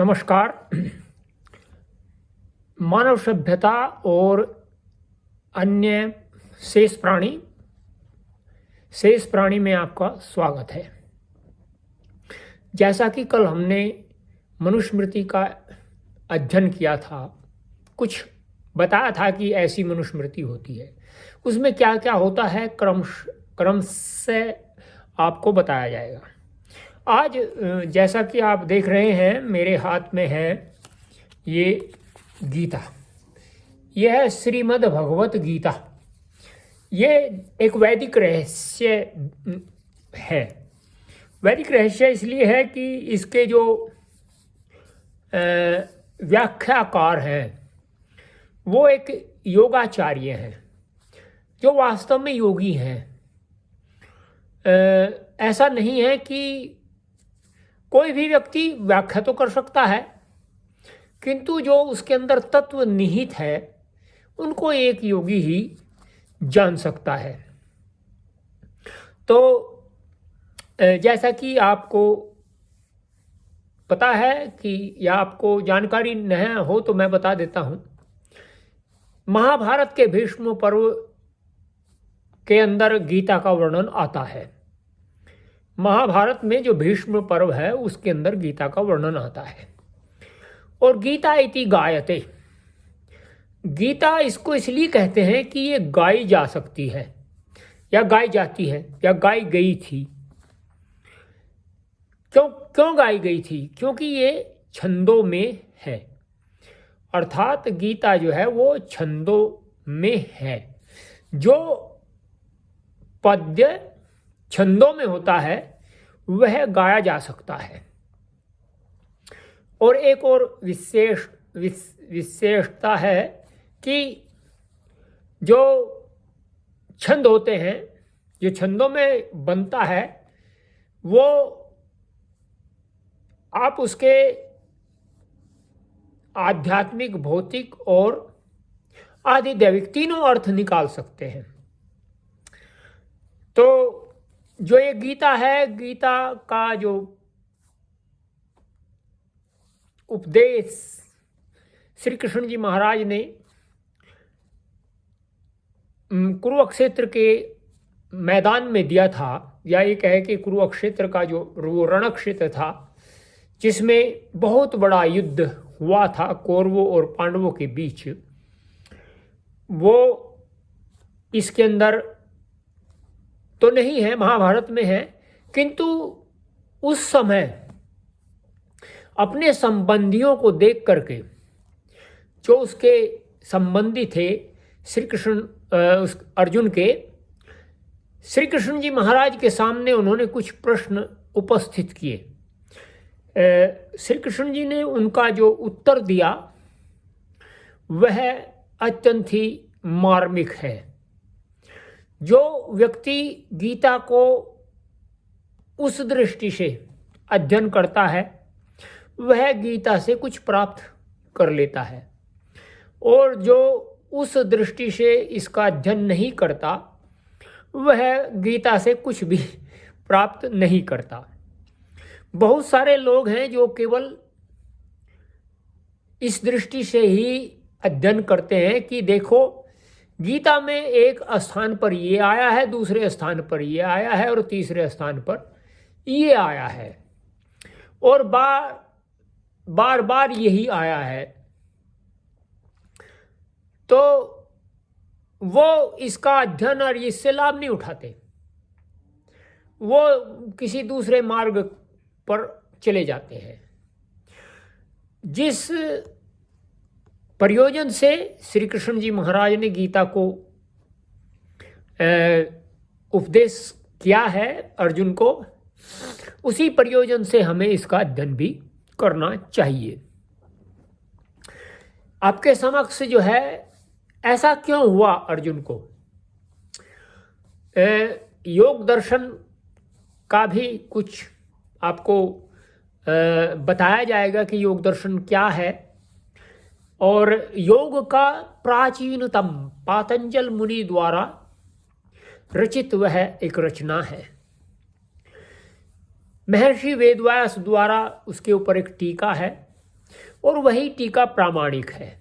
नमस्कार। मानव सभ्यता और अन्य शेष प्राणी में आपका स्वागत है। जैसा कि कल हमने मनुस्मृति का अध्ययन किया था, कुछ बताया था कि ऐसी मनुस्मृति होती है, उसमें क्या क्या होता है क्रम से आपको बताया जाएगा। आज जैसा कि आप देख रहे हैं, मेरे हाथ में है ये गीता। यह है श्रीमद् भगवत गीता। ये एक वैदिक रहस्य है। वैदिक रहस्य इसलिए है कि इसके जो व्याख्याकार हैं वो एक योगाचार्य हैं जो वास्तव में योगी हैं। ऐसा नहीं है कि कोई भी व्यक्ति व्याख्या तो कर सकता है, किंतु जो उसके अंदर तत्व निहित है उनको एक योगी ही जान सकता है। तो जैसा कि आपको पता है कि या आपको जानकारी नहीं हो तो मैं बता देता हूँ। महाभारत के भीष्म पर्व के अंदर गीता का वर्णन आता है। महाभारत में जो भीष्म पर्व है उसके अंदर गीता का वर्णन आता है। और गीता इति गायते, गीता इसको इसलिए कहते हैं कि ये गाई जा सकती है या गाई जाती है या गाई गई थी। क्यों गाई गई थी? क्योंकि ये छंदों में है, अर्थात गीता जो है वो छंदों में है। जो पद्य छंदों में होता है वह गाया जा सकता है। और एक और विशेषता है कि जो छंद होते हैं, जो छंदों में बनता है, वो आप उसके आध्यात्मिक, भौतिक और आधिदैविक तीनों अर्थ निकाल सकते हैं। तो जो ये गीता है, गीता का जो उपदेश श्री कृष्ण जी महाराज ने कुरुक्षेत्र के मैदान में दिया था, या ये कहे कि कुरुक्षेत्र का जो रण क्षेत्र था जिसमें बहुत बड़ा युद्ध हुआ था कौरवों और पांडवों के बीच, वो इसके अंदर तो नहीं है, महाभारत में है। किंतु उस समय अपने संबंधियों को देख करके, जो उसके संबंधी थे श्री कृष्ण अर्जुन के, श्री कृष्ण जी महाराज के सामने उन्होंने कुछ प्रश्न उपस्थित किए। श्री कृष्ण जी ने उनका जो उत्तर दिया वह अत्यंत ही मार्मिक है। जो व्यक्ति गीता को उस दृष्टि से अध्ययन करता है वह गीता से कुछ प्राप्त कर लेता है, और जो उस दृष्टि से इसका अध्ययन नहीं करता वह गीता से कुछ भी प्राप्त नहीं करता। बहुत सारे लोग हैं जो केवल इस दृष्टि से ही अध्ययन करते हैं कि देखो गीता में एक स्थान पर ये आया है, दूसरे स्थान पर ये आया है और तीसरे स्थान पर ये आया है, और बार बार यही आया है। तो वो इसका अध्ययन और इससे लाभ नहीं उठाते, वो किसी दूसरे मार्ग पर चले जाते हैं। जिस प्रयोजन से श्री कृष्ण जी महाराज ने गीता को उपदेश किया है अर्जुन को, उसी प्रयोजन से हमें इसका अध्ययन भी करना चाहिए। आपके समक्ष जो है, ऐसा क्यों हुआ अर्जुन को? योग दर्शन का भी कुछ आपको बताया जाएगा कि योग दर्शन क्या है। और योग का प्राचीनतम पातंजल मुनि द्वारा रचित वह एक रचना है। महर्षि वेदव्यास द्वारा उसके ऊपर एक टीका है और वही टीका प्रामाणिक है।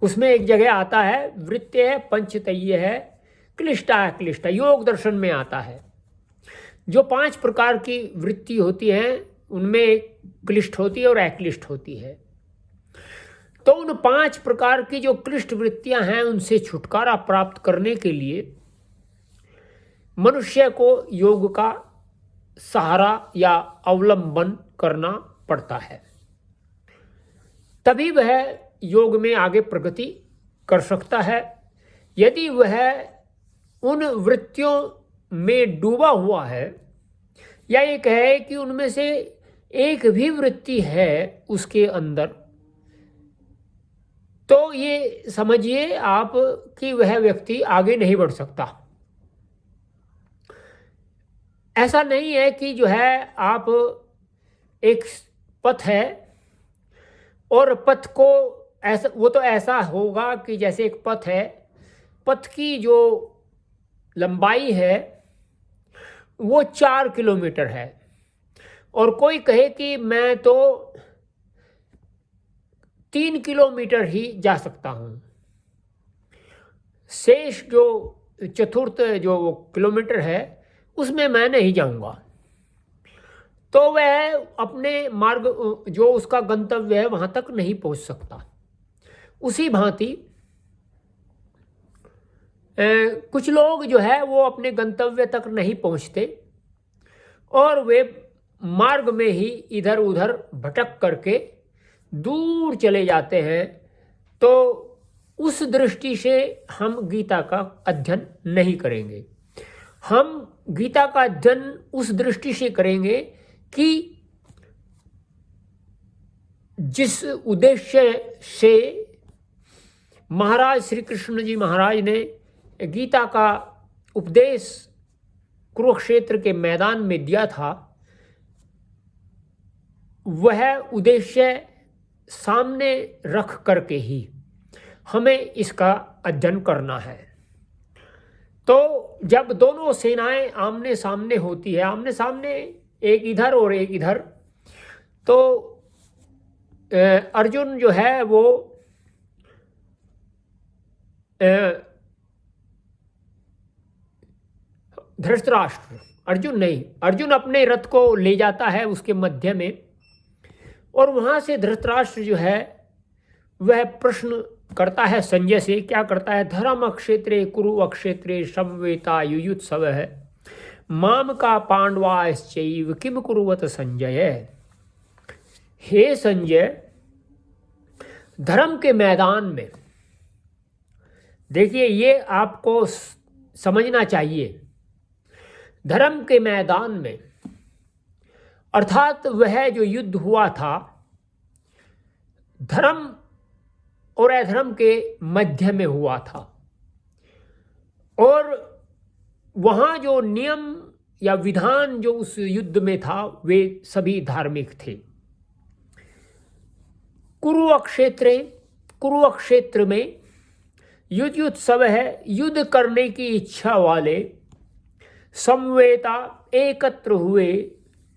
उसमें एक जगह आता है वृत्य है, पंचतय्य है, क्लिष्टा है, क्लिष्टा योग दर्शन में आता है। जो 5 प्रकार की वृत्ति होती हैं उनमें क्लिष्ट होती है और अक्लिष्ट होती है। तो उन 5 प्रकार की जो क्लिष्ट वृत्तियां हैं उनसे छुटकारा प्राप्त करने के लिए मनुष्य को योग का सहारा या अवलंबन करना पड़ता है, तभी वह योग में आगे प्रगति कर सकता है। यदि वह उन वृत्तियों में डूबा हुआ है या ये कहे कि उनमें से एक भी वृत्ति है उसके अंदर, तो ये समझिए आप कि वह व्यक्ति आगे नहीं बढ़ सकता। ऐसा नहीं है कि जो है आप एक पथ है और पथ को ऐसा, वो तो ऐसा होगा कि जैसे एक पथ है, पथ की जो लंबाई है वो 4 किलोमीटर है और कोई कहे कि मैं तो 3 किलोमीटर ही जा सकता हूँ, शेष जो चतुर्थ जो किलोमीटर है उसमें मैं नहीं जाऊँगा, तो वह अपने मार्ग जो उसका गंतव्य है वहाँ तक नहीं पहुँच सकता। उसी भांति कुछ लोग जो है वो अपने गंतव्य तक नहीं पहुँचते और वे मार्ग में ही इधर उधर भटक करके दूर चले जाते हैं। तो उस दृष्टि से हम गीता का अध्ययन नहीं करेंगे। हम गीता का अध्ययन उस दृष्टि से करेंगे कि जिस उद्देश्य से महाराज श्री कृष्ण जी महाराज ने गीता का उपदेश कुरुक्षेत्र के मैदान में दिया था, वह उद्देश्य सामने रख करके ही हमें इसका अध्ययन करना है। तो जब दोनों सेनाएं आमने सामने होती है, आमने सामने एक इधर और एक इधर, तो अर्जुन जो है वो धृतराष्ट्र, अर्जुन अपने रथ को ले जाता है उसके मध्य में, और वहाँ से धृतराष्ट्र जो है वह प्रश्न करता है संजय से। क्या करता है? धर्म क्षेत्रे कुरु अक्षेत्रे समवेता युयुत्सव है माम का पांडवाश्चैव किम कुरुवत संजय। हे संजय, धर्म के मैदान में देखिए, ये आपको समझना चाहिए, धर्म के मैदान में अर्थात वह जो युद्ध हुआ था धर्म और अधर्म के मध्य में हुआ था, और वहाँ जो नियम या विधान जो उस युद्ध में था वे सभी धार्मिक थे। कुरुक्षेत्र में युद्धोत्सव है, युद्ध करने की इच्छा वाले समवेता एकत्र हुए,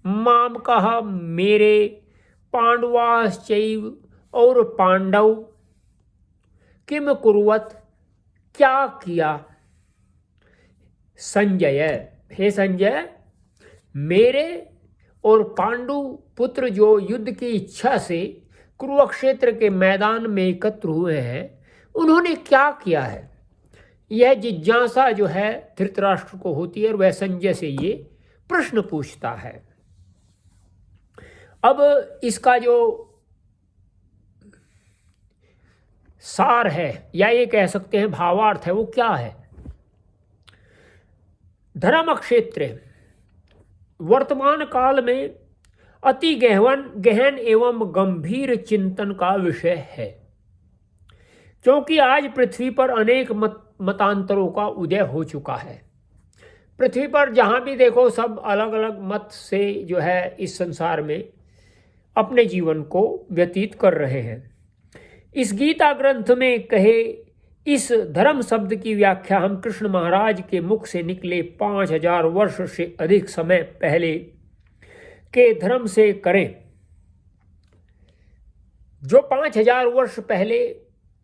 माम कहा मेरे, पांडवाश्चैव और पांडव, किम कुरुवत क्या किया, संजय, हे संजय, मेरे और पांडु पुत्र जो युद्ध की इच्छा से कुरुक्षेत्र के मैदान में एकत्र हुए हैं उन्होंने क्या किया है। यह जिज्ञासा जो है धृतराष्ट्र को होती है और वह संजय से ये प्रश्न पूछता है। अब इसका जो सार है या ये कह सकते हैं भावार्थ है वो क्या है? धर्म क्षेत्र वर्तमान काल में अति गहन एवं गंभीर चिंतन का विषय है, क्योंकि आज पृथ्वी पर अनेक मतांतरों का उदय हो चुका है। पृथ्वी पर जहाँ भी देखो सब अलग अलग मत से जो है इस संसार में अपने जीवन को व्यतीत कर रहे हैं। इस गीता ग्रंथ में कहे इस धर्म शब्द की व्याख्या हम कृष्ण महाराज के मुख से निकले 5000 वर्ष से अधिक समय पहले के धर्म से करें। जो 5000 वर्ष पहले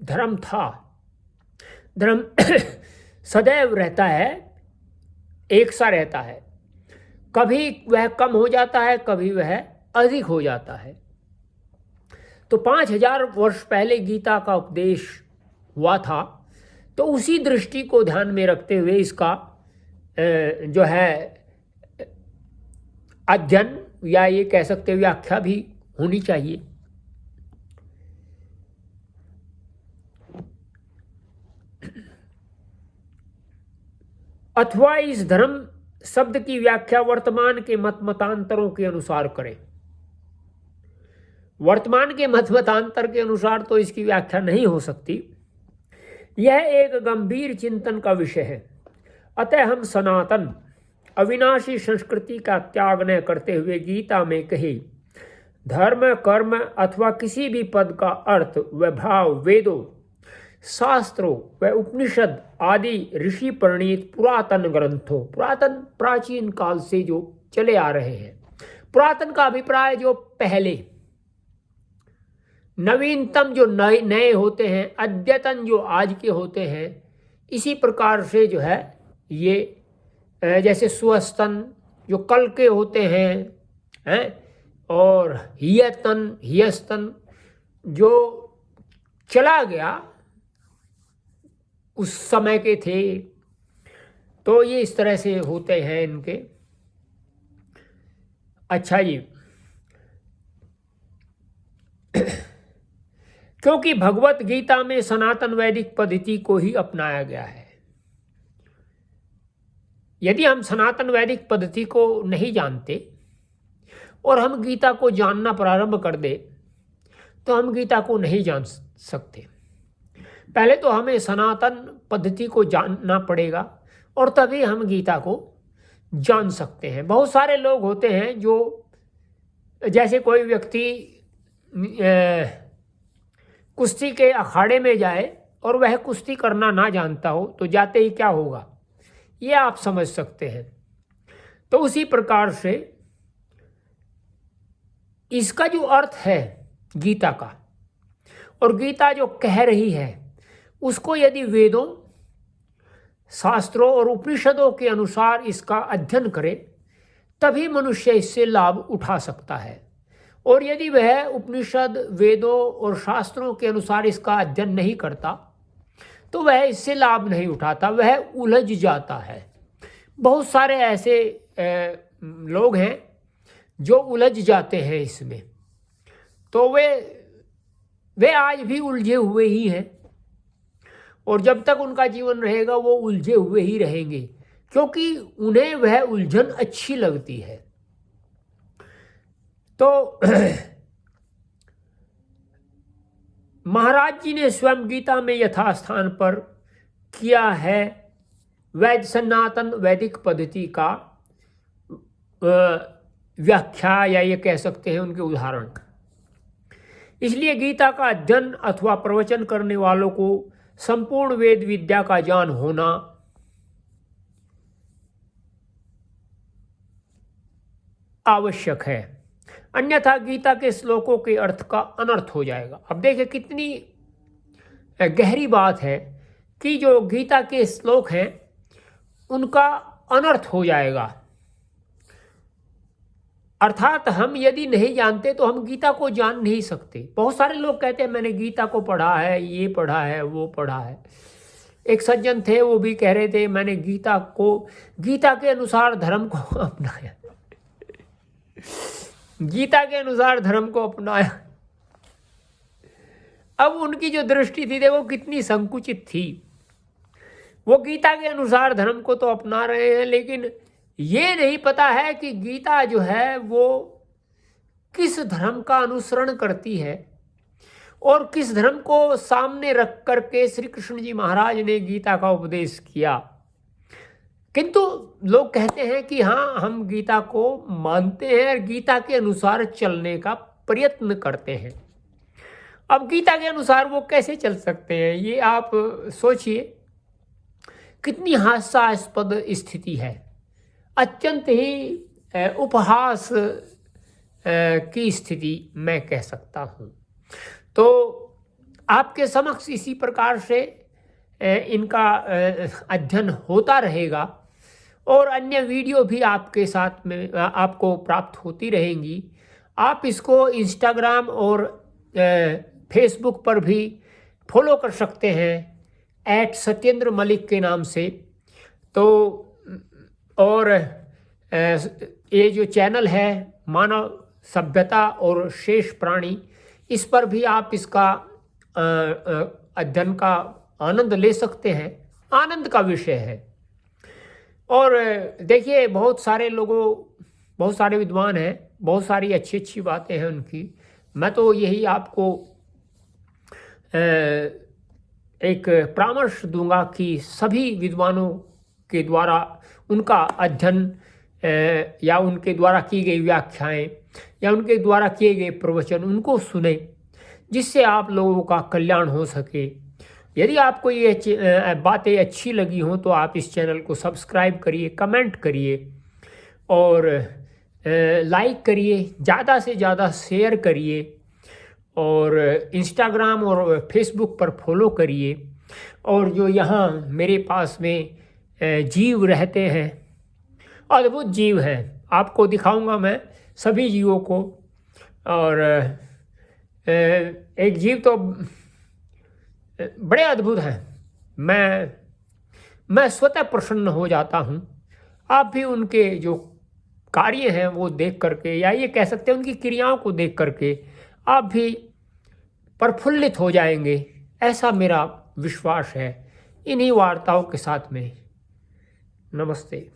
धर्म था, धर्म सदैव रहता है, एक सा रहता है। कभी वह कम हो जाता है, कभी वह अधिक हो जाता है। तो 5000 वर्ष पहले गीता का उपदेश हुआ था, तो उसी दृष्टि को ध्यान में रखते हुए इसका जो है अध्ययन या ये कह सकते व्याख्या भी होनी चाहिए। अथवा इस धर्म शब्द की व्याख्या वर्तमान के मतांतरों के अनुसार करें। वर्तमान के मतांतर के अनुसार तो इसकी व्याख्या नहीं हो सकती। यह एक गंभीर चिंतन का विषय है। अतः हम सनातन अविनाशी संस्कृति का त्याग न करते हुए गीता में कहे धर्म, कर्म अथवा किसी भी पद का अर्थ व भाव वेदों, शास्त्रों व उपनिषद आदि ऋषि प्रणीत पुरातन ग्रंथों, पुरातन प्राचीन काल से जो चले आ रहे हैं, पुरातन का अभिप्राय जो पहले, नवीनतम जो नए होते हैं, अद्यतन जो आज के होते हैं, इसी प्रकार से जो है ये जैसे सुअस्तन जो कल के होते हैं, और हियस्तन जो चला गया उस समय के थे, तो ये इस तरह से होते हैं इनके। अच्छा जी, क्योंकि भगवत गीता में सनातन वैदिक पद्धति को ही अपनाया गया है। यदि हम सनातन वैदिक पद्धति को नहीं जानते और हम गीता को जानना प्रारंभ कर दे, तो हम गीता को नहीं जान सकते। पहले तो हमें सनातन पद्धति को जानना पड़ेगा और तभी हम गीता को जान सकते हैं। बहुत सारे लोग होते हैं जो, जैसे कोई व्यक्ति कुश्ती के अखाड़े में जाए और वह कुश्ती करना ना जानता हो, तो जाते ही क्या होगा, ये आप समझ सकते हैं। तो उसी प्रकार से इसका जो अर्थ है गीता का, और गीता जो कह रही है उसको यदि वेदों, शास्त्रों और उपनिषदों के अनुसार इसका अध्ययन करे, तभी मनुष्य इससे लाभ उठा सकता है। और यदि वह उपनिषद, वेदों और शास्त्रों के अनुसार इसका अध्ययन नहीं करता, तो वह इससे लाभ नहीं उठाता, वह उलझ जाता है। बहुत सारे ऐसे लोग हैं जो उलझ जाते हैं इसमें, तो वे आज भी उलझे हुए ही हैं, और जब तक उनका जीवन रहेगा वो उलझे हुए ही रहेंगे, क्योंकि उन्हें वह उलझन अच्छी लगती है। तो महाराज जी ने स्वयं गीता में यथास्थान पर किया है सनातन वैदिक पद्धति का व्याख्या, या ये कह सकते हैं उनके उदाहरण। इसलिए गीता का अध्ययन अथवा प्रवचन करने वालों को संपूर्ण वेद विद्या का ज्ञान होना आवश्यक है, अन्यथा गीता के श्लोकों के अर्थ का अनर्थ हो जाएगा। अब देखिए कितनी गहरी बात है कि जो गीता के श्लोक हैं उनका अनर्थ हो जाएगा। अर्थात हम यदि नहीं जानते तो हम गीता को जान नहीं सकते। बहुत सारे लोग कहते हैं मैंने गीता को पढ़ा है, ये पढ़ा है, वो पढ़ा है। एक सज्जन थे, वो भी कह रहे थे मैंने गीता के अनुसार धर्म को अपनाया, गीता के अनुसार धर्म को अपनाया। अब उनकी जो दृष्टि थी देखो कितनी संकुचित थी। वो गीता के अनुसार धर्म को तो अपना रहे हैं, लेकिन ये नहीं पता है कि गीता जो है वो किस धर्म का अनुसरण करती है और किस धर्म को सामने रख करके श्री कृष्ण जी महाराज ने गीता का उपदेश किया। किंतु लोग कहते हैं कि हाँ हम गीता को मानते हैं और गीता के अनुसार चलने का प्रयत्न करते हैं। अब गीता के अनुसार वो कैसे चल सकते हैं, ये आप सोचिए, कितनी हास्यास्पद स्थिति है। अत्यंत ही उपहास की स्थिति मैं कह सकता हूँ। तो आपके समक्ष इसी प्रकार से इनका अध्ययन होता रहेगा और अन्य वीडियो भी आपके साथ में आपको प्राप्त होती रहेंगी। आप इसको इंस्टाग्राम और फेसबुक पर भी फॉलो कर सकते हैं @सत्येंद्र मलिक के नाम से। तो और ये जो चैनल है मानव सभ्यता और शेष प्राणी, इस पर भी आप इसका अध्ययन का आनंद ले सकते हैं। आनंद का विषय है। और देखिए बहुत सारे विद्वान हैं, बहुत सारी अच्छी अच्छी बातें हैं उनकी। मैं तो यही आपको एक परामर्श दूंगा कि सभी विद्वानों के द्वारा उनका अध्ययन या उनके द्वारा की गई व्याख्याएं या उनके द्वारा किए गए प्रवचन उनको सुने, जिससे आप लोगों का कल्याण हो सके। यदि आपको ये बातें अच्छी लगी हों तो आप इस चैनल को सब्सक्राइब करिए, कमेंट करिए और लाइक करिए, ज़्यादा से ज़्यादा शेयर करिए और इंस्टाग्राम और फेसबुक पर फॉलो करिए। और जो यहाँ मेरे पास में जीव रहते हैं, अद्भुत जीव हैं, आपको दिखाऊंगा मैं सभी जीवों को। और एक जीव तो बड़े अद्भुत हैं, मैं स्वतः प्रसन्न हो जाता हूँ। आप भी उनके जो कार्य हैं वो देख करके, या ये कह सकते हैं उनकी क्रियाओं को देख करके आप भी प्रफुल्लित हो जाएंगे, ऐसा मेरा विश्वास है। इन्हीं वार्ताओं के साथ में नमस्ते।